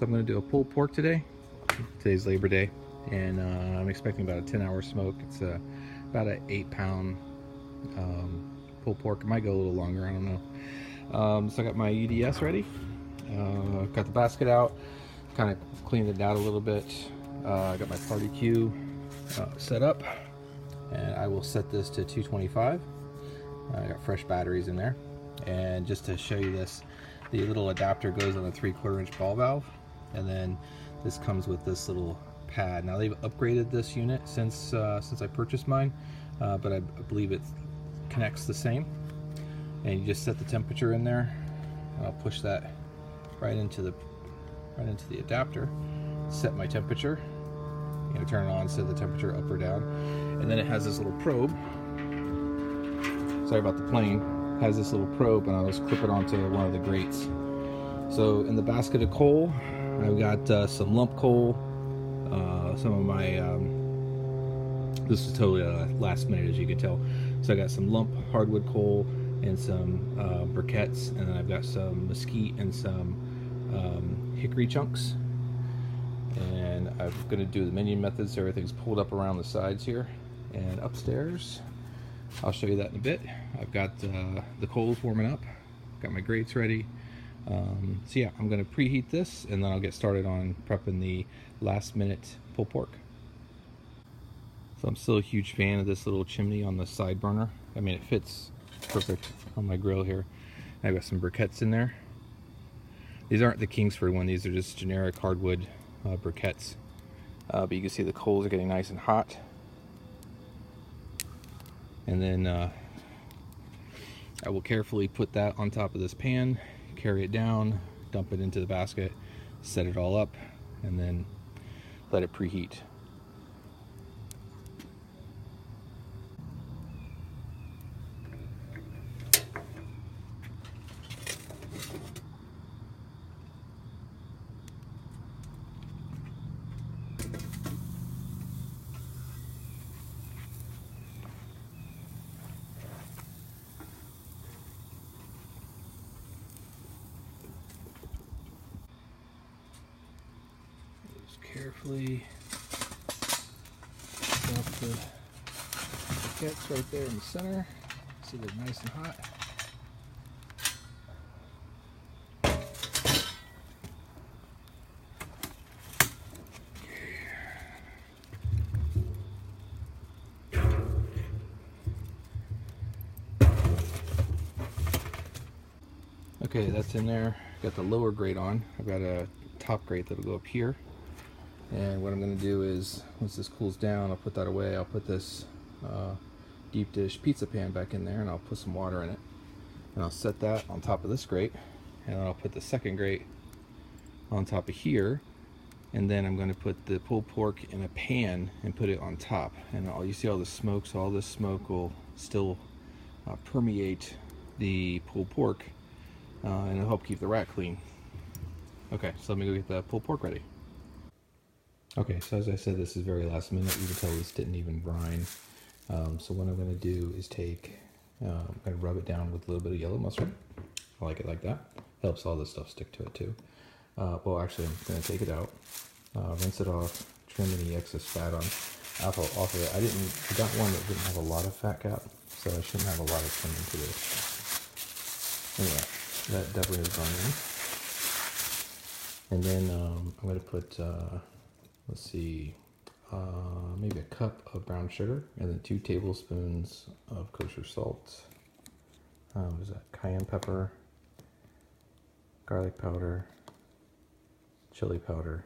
So I'm going to do a pulled pork today. Today's Labor Day, and I'm expecting about a 10-hour smoke. It's about an 8-pound pulled pork. It might go a little longer, I don't know. So I got my UDS ready. Got the basket out, kind of cleaned it out a little bit. I got my party queue set up, and I will set this to 225. I got fresh batteries in there, and just to show you this, the little adapter goes on a 3/4 inch ball valve, and then this comes with this little pad. Now they've upgraded this unit since I purchased mine, but I believe it connects the same. And you just set the temperature in there. I'll push that right into the adapter. Set my temperature. I'm gonna turn it on, set the temperature up or down, and then it has this little probe. Sorry about the plane. It has this little probe, and I'll just clip it onto one of the grates. So in the basket of coal, I've got some lump coal, some of my, this is totally last minute as you can tell. So I got some lump hardwood coal and some briquettes, and then I've got some mesquite and some hickory chunks. And I'm going to do the minion method, so everything's pulled up around the sides here. And upstairs, I'll show you that in a bit. I've got the coals warming up, got my grates ready. So yeah, I'm going to preheat this, and then I'll get started on prepping the last minute pulled pork. So I'm still a huge fan of this little chimney on the side burner. I mean, it fits perfect on my grill here. I've got some briquettes in there. These aren't the Kingsford one, these are just generic hardwood briquettes. But you can see the coals are getting nice and hot. And then I will carefully put that on top of this pan, carry it down, dump it into the basket, set it all up, and then let it preheat. Carefully dump the briquettes right there in the center. See, they're nice and hot. Okay, that's in there. Got the lower grate on. I've got a top grate that'll go up here. And what I'm going to do is, once this cools down, I'll put that away. I'll put this deep dish pizza pan back in there, and I'll put some water in it. And I'll set that on top of this grate, and then I'll put the second grate on top of here. And then I'm going to put the pulled pork in a pan and put it on top. And you see all the smoke, so all this smoke will still permeate the pulled pork, and it'll help keep the rack clean. Okay, so let me go get the pulled pork ready. Okay, so as I said, this is very last minute. You can tell this didn't even brine. So what I'm going to do is I'm going to rub it down with a little bit of yellow mustard. I like it like that. Helps all this stuff stick to it too. Well, actually, I'm going to take it out, rinse it off, trim any excess fat off of it. I got one that didn't have a lot of fat cap, so I shouldn't have a lot of trim into this. Anyway, that definitely is going in. And then I'm going to put let's see, maybe a cup of brown sugar, and then 2 tablespoons of kosher salt. What is that? Cayenne pepper, garlic powder, chili powder,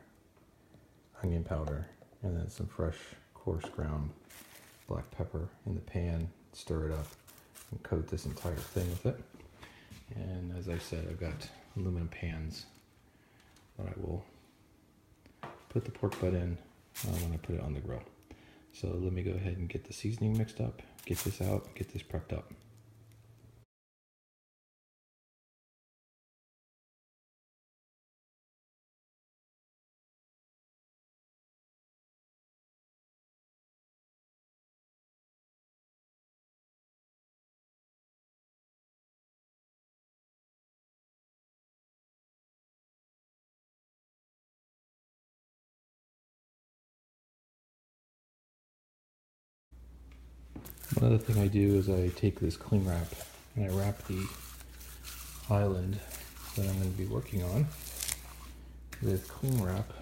onion powder, and then some fresh coarse ground black pepper in the pan. Stir it up and coat this entire thing with it. And as I said, I've got aluminum pans that I will put the pork butt in when I put it on the grill. So let me go ahead and get the seasoning mixed up, get this out, get this prepped up. Another thing I do is I take this cling wrap and I wrap the island that I'm going to be working on with cling wrap,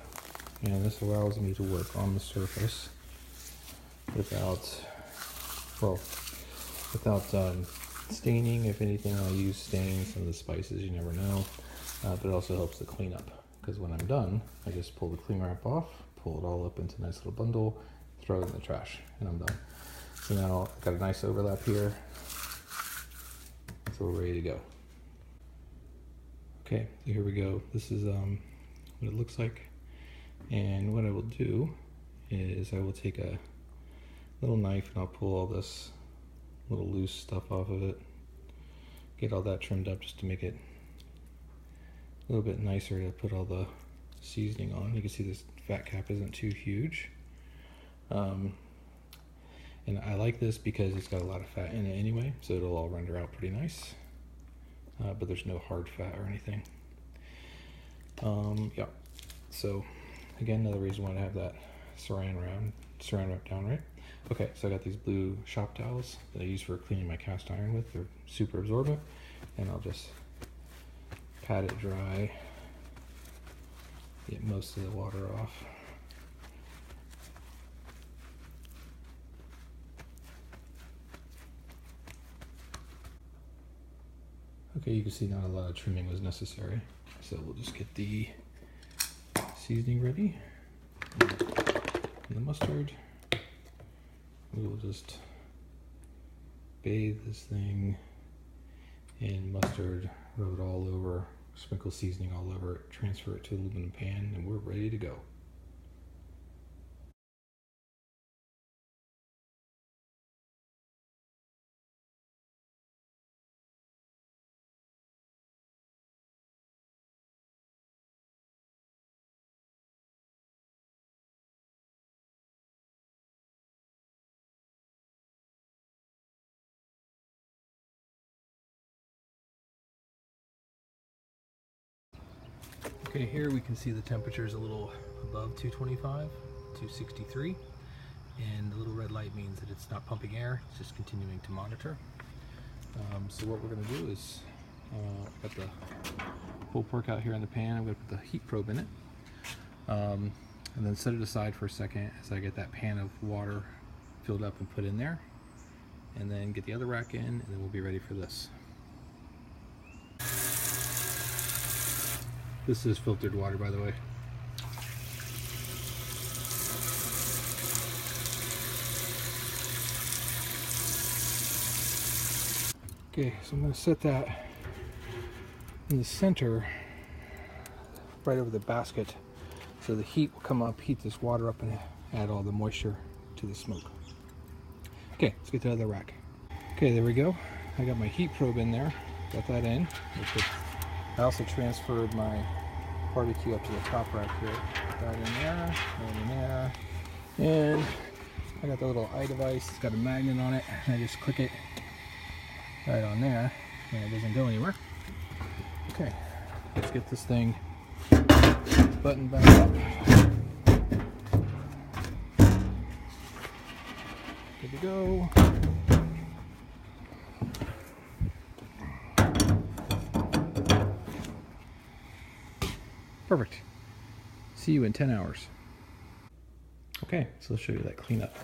and this allows me to work on the surface without staining. If anything, I'll use stains, some of the spices, you never know, but it also helps the cleanup, because when I'm done, I just pull the cling wrap off, pull it all up into a nice little bundle, throw it in the trash, and I'm done. So now I've got a nice overlap here, so we're ready to go. Okay, so here we go. This is what it looks like, and what I will do is I will take a little knife and I'll pull all this little loose stuff off of it, get all that trimmed up just to make it a little bit nicer to put all the seasoning on. You can see this fat cap isn't too huge, and I like this because it's got a lot of fat in it anyway, so it'll all render out pretty nice, but there's no hard fat or anything. Yeah, so again, another reason why I have that saran wrap down, right? Okay, so I got these blue shop towels that I use for cleaning my cast iron with. They're super absorbent, and I'll just pat it dry, get most of the water off. Okay, you can see not a lot of trimming was necessary, so we'll just get the seasoning ready. And the mustard, we will just bathe this thing in mustard, rub it all over, sprinkle seasoning all over it, transfer it to an aluminum pan, and we're ready to go. Okay, here we can see the temperature is a little above 225, 263, and the little red light means that it's not pumping air, it's just continuing to monitor. So what we're going to do is, got the pulled pork out here in the pan. I'm going to put the heat probe in it, and then set it aside for a second as I get that pan of water filled up and put in there, and then get the other rack in, and then we'll be ready for this. This is filtered water, by the way. Okay, so I'm going to set that in the center, right over the basket, so the heat will come up, heat this water up, and add all the moisture to the smoke. Okay, let's get to the other rack. Okay, there we go. I got my heat probe in there, got that in. I also transferred my barbecue up to the top rack here. Put that in there, and in there. And I got the little eye device. It's got a magnet on it. And I just click it right on there, and it doesn't go anywhere. Okay, let's get this thing buttoned back up. Good to go. Perfect. See you in 10 hours. Okay, so let's show you that cleanup.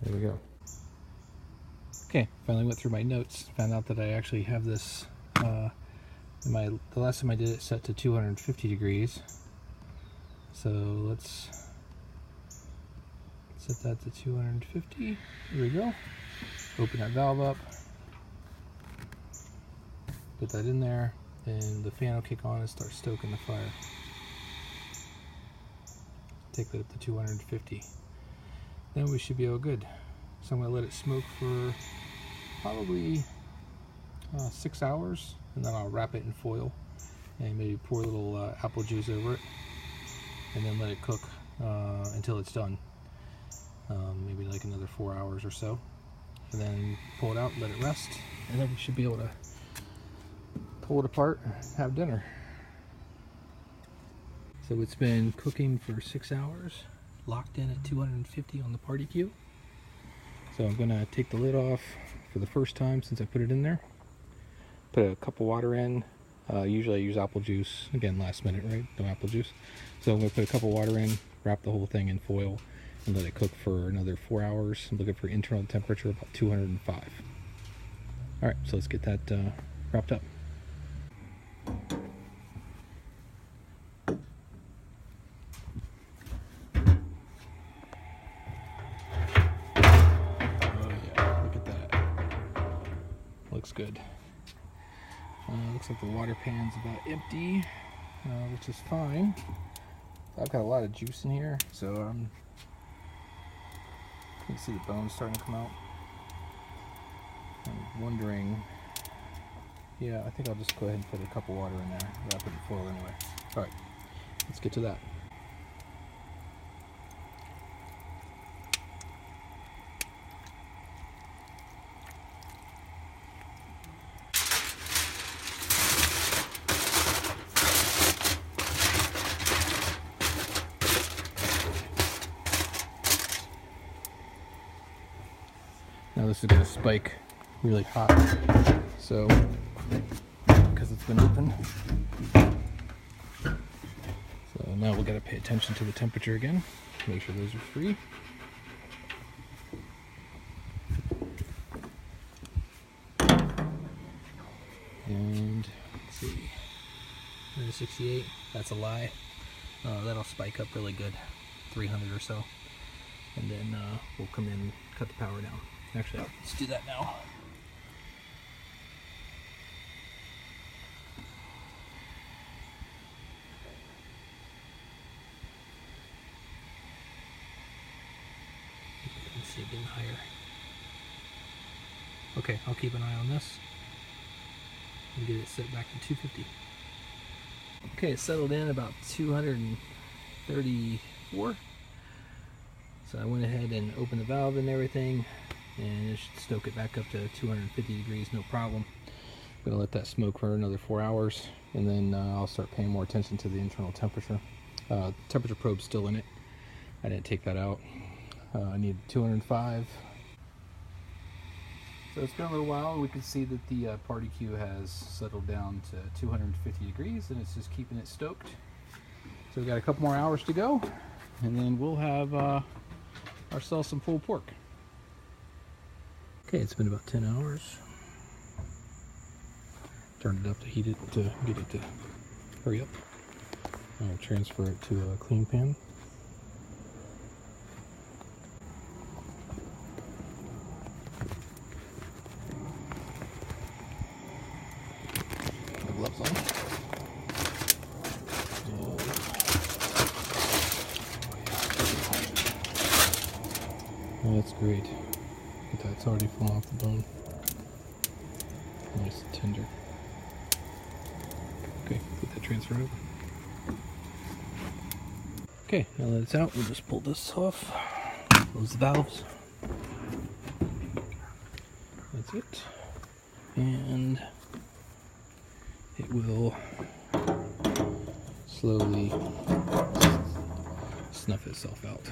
There we go. Okay, finally went through my notes, found out that I actually have this the last time I did it set to 250 degrees. So let's set that to 250. Here we go. Open that valve up. Put that in there, and the fan will kick on and start stoking the fire. Take that up to 250. Then we should be all good. So I'm going to let it smoke for probably 6 hours, and then I'll wrap it in foil and maybe pour a little apple juice over it, and then let it cook until it's done. maybe like another 4 hours or so, and then pull it out, let it rest, and then we should be able to pull it apart and have dinner. So it's been cooking for 6 hours, locked in at 250 on the party queue. So I'm gonna take the lid off for the first time since I put it in there. Put a cup of water in. Usually I use apple juice. Again, last minute, right? No apple juice. So I'm gonna put a cup of water in, wrap the whole thing in foil, and let it cook for another 4 hours. I'm looking for internal temperature about 205. All right, so let's get that wrapped up. Looks good. Looks like the water pan's about empty, which is fine. I've got a lot of juice in here, so you can see the bones starting to come out. I'm wondering, yeah, I think I'll just go ahead and put a cup of water in there. Wrap it in foil anyway. All right, let's get to that. Now this is going to spike really hot, so because it's been open. So now we've got to pay attention to the temperature again, make sure those are free. And let's see, 168, that's a lie. That'll spike up really good, 300 or so. And then we'll come in and cut the power down. Actually, let's do that now. You can see it getting higher. Okay, I'll keep an eye on this and get it set back to 250. Okay, it settled in about 234. So I went ahead and opened the valve and everything, and it should stoke it back up to 250 degrees, no problem. I'm gonna let that smoke for another 4 hours, and then I'll start paying more attention to the internal temperature. Temperature probe's still in it. I didn't take that out. I need 205. So it's been a little while. We can see that the party queue has settled down to 250 degrees, and it's just keeping it stoked. So we've got a couple more hours to go, and then we'll have ourselves some pulled pork. Okay, it's been about 10 hours. Turned it up to heat it, to get it to hurry up. I'll transfer it to a clean pan. The gloves on. Oh, that's great. Look at that, it's already falling off the bone. Nice and tender. Okay, get that transferred over. Okay, now that it's out, we'll just pull this off. Close the valves. That's it. And it will slowly snuff itself out.